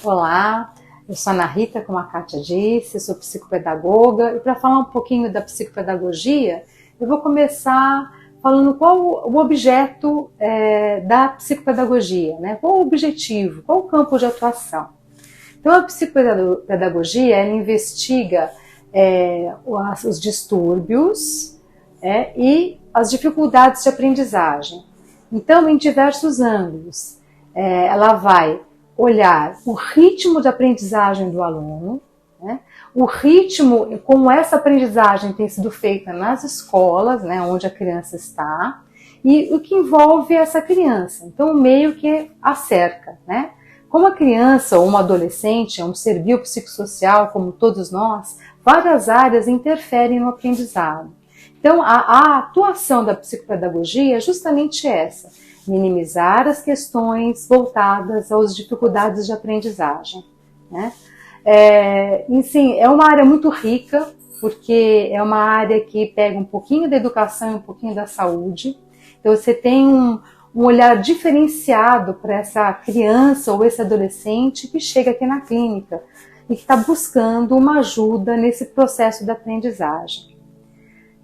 Olá, eu sou a Ana Rita, como a Kátia disse, sou psicopedagoga, e para falar um pouquinho da psicopedagogia, eu vou começar falando qual o objeto da psicopedagogia, né? Qual o objetivo, qual o campo de atuação. Então, a psicopedagogia, ela investiga os distúrbios e as dificuldades de aprendizagem. Então, em diversos ângulos, ela vai olhar o ritmo de aprendizagem do aluno, né? O ritmo, como essa aprendizagem tem sido feita nas escolas, né, onde a criança está, e o que envolve essa criança. Então, o meio que a cerca, né? Como a criança ou uma adolescente é um ser biopsicossocial, como todos nós, várias áreas interferem no aprendizado. Então, a atuação da psicopedagogia é justamente essa: minimizar as questões voltadas às dificuldades de aprendizagem, né? Sim, é uma área muito rica, porque é uma área que pega um pouquinho da educação e um pouquinho da saúde. Então, você tem um olhar diferenciado para essa criança ou esse adolescente que chega aqui na clínica e que está buscando uma ajuda nesse processo de aprendizagem.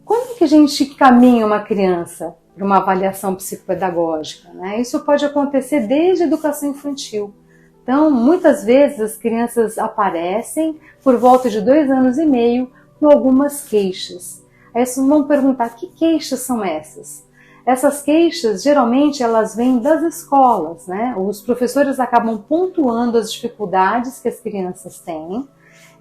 Quando que a gente caminha uma criança para uma avaliação psicopedagógica, né? Isso pode acontecer desde a educação infantil. Então, muitas vezes as crianças aparecem por volta de 2 anos e meio com algumas queixas. Aí vocês vão perguntar, que queixas são essas? Essas queixas, geralmente, elas vêm das escolas, né? Os professores acabam pontuando as dificuldades que as crianças têm,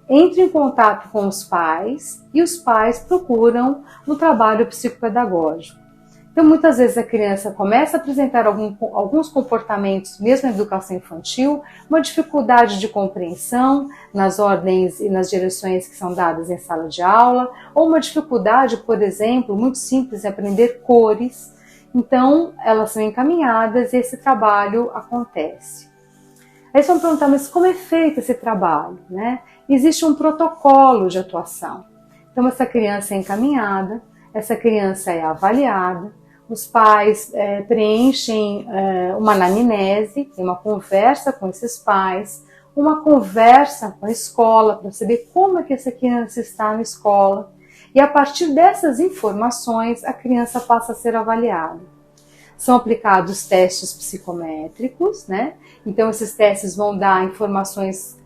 entram em contato com os pais e os pais procuram um trabalho psicopedagógico. Então, muitas vezes a criança começa a apresentar alguns comportamentos, mesmo na educação infantil, uma dificuldade de compreensão nas ordens e nas direções que são dadas em sala de aula, ou uma dificuldade, por exemplo, muito simples em aprender cores. Então, elas são encaminhadas e esse trabalho acontece. Aí vocês vão perguntar, mas como é feito esse trabalho, né? Existe um protocolo de atuação. Então, essa criança é encaminhada, essa criança é avaliada, os pais preenchem uma anamnese, tem uma conversa com esses pais, uma conversa com a escola para saber como é que essa criança está na escola. E a partir dessas informações, a criança passa a ser avaliada. São aplicados testes psicométricos, né? Então, esses testes vão dar informações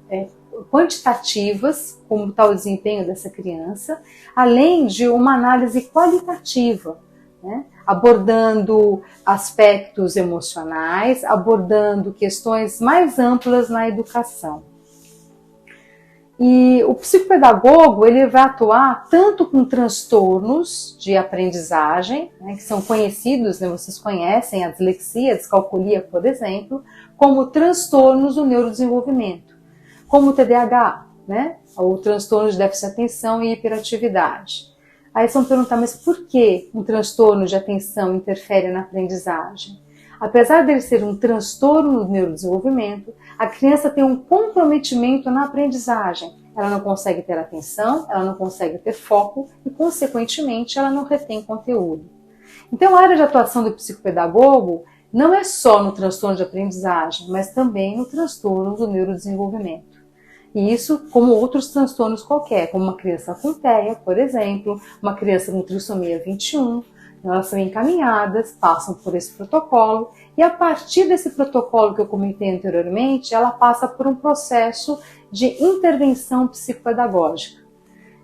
quantitativas, como está o desempenho dessa criança, além de uma análise qualitativa, né? Abordando aspectos emocionais, abordando questões mais amplas na educação. E o psicopedagogo, ele vai atuar tanto com transtornos de aprendizagem, né, que são conhecidos, né, vocês conhecem a dislexia, a descalculia, por exemplo, como transtornos do neurodesenvolvimento, como o TDAH, né, ou transtorno de déficit de atenção e hiperatividade. Aí vocês vão perguntar, mas por que um transtorno de atenção interfere na aprendizagem? Apesar dele ser um transtorno do neurodesenvolvimento, a criança tem um comprometimento na aprendizagem. Ela não consegue ter atenção, ela não consegue ter foco e, consequentemente, ela não retém conteúdo. Então, a área de atuação do psicopedagogo não é só no transtorno de aprendizagem, mas também no transtorno do neurodesenvolvimento. E isso como outros transtornos qualquer, como uma criança com TEA, por exemplo, uma criança com trissomia 21, elas são encaminhadas, passam por esse protocolo e a partir desse protocolo que eu comentei anteriormente, ela passa por um processo de intervenção psicopedagógica.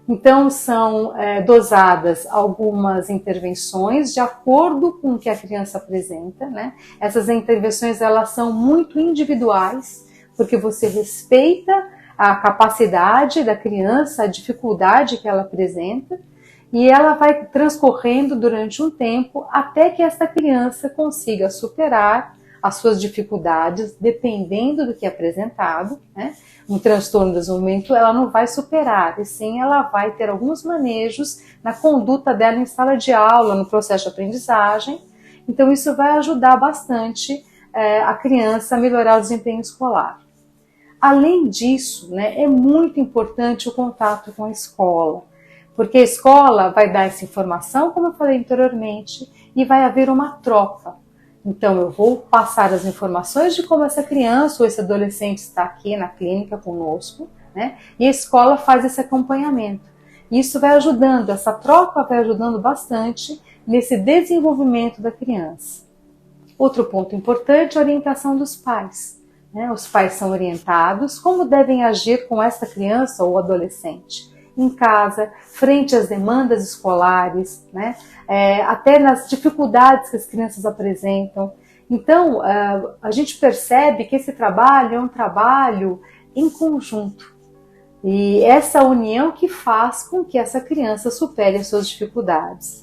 Então são dosadas algumas intervenções de acordo com o que a criança apresenta, né? Essas intervenções elas são muito individuais, porque você respeita a capacidade da criança, a dificuldade que ela apresenta, e ela vai transcorrendo durante um tempo até que essa criança consiga superar as suas dificuldades, dependendo do que é apresentado, né? Um transtorno do desenvolvimento ela não vai superar, e sim ela vai ter alguns manejos na conduta dela em sala de aula, no processo de aprendizagem. Então isso vai ajudar bastante a criança a melhorar o desempenho escolar. Além disso, né, é muito importante o contato com a escola, porque a escola vai dar essa informação, como eu falei anteriormente, e vai haver uma troca. Então, eu vou passar as informações de como essa criança ou esse adolescente está aqui na clínica conosco, né? E a escola faz esse acompanhamento. E isso vai ajudando, essa troca vai ajudando bastante nesse desenvolvimento da criança. Outro ponto importante é a orientação dos pais, né? Os pais são orientados como devem agir com essa criança ou adolescente em casa, frente às demandas escolares, né? Até nas dificuldades que as crianças apresentam. Então, a gente percebe que esse trabalho é um trabalho em conjunto. E essa união que faz com que essa criança supere as suas dificuldades.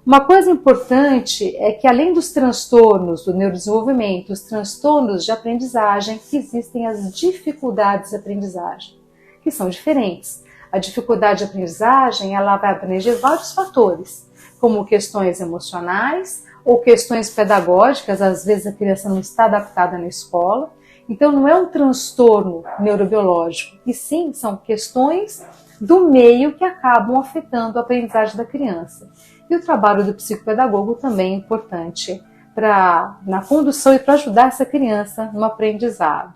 Uma coisa importante é que, além dos transtornos do neurodesenvolvimento, os transtornos de aprendizagem, que existem as dificuldades de aprendizagem, que são diferentes. A dificuldade de aprendizagem, ela vai abranger vários fatores, como questões emocionais ou questões pedagógicas, às vezes a criança não está adaptada na escola. Então não é um transtorno neurobiológico, e sim são questões do meio que acabam afetando a aprendizagem da criança. E o trabalho do psicopedagogo também é importante na condução e para ajudar essa criança no aprendizado.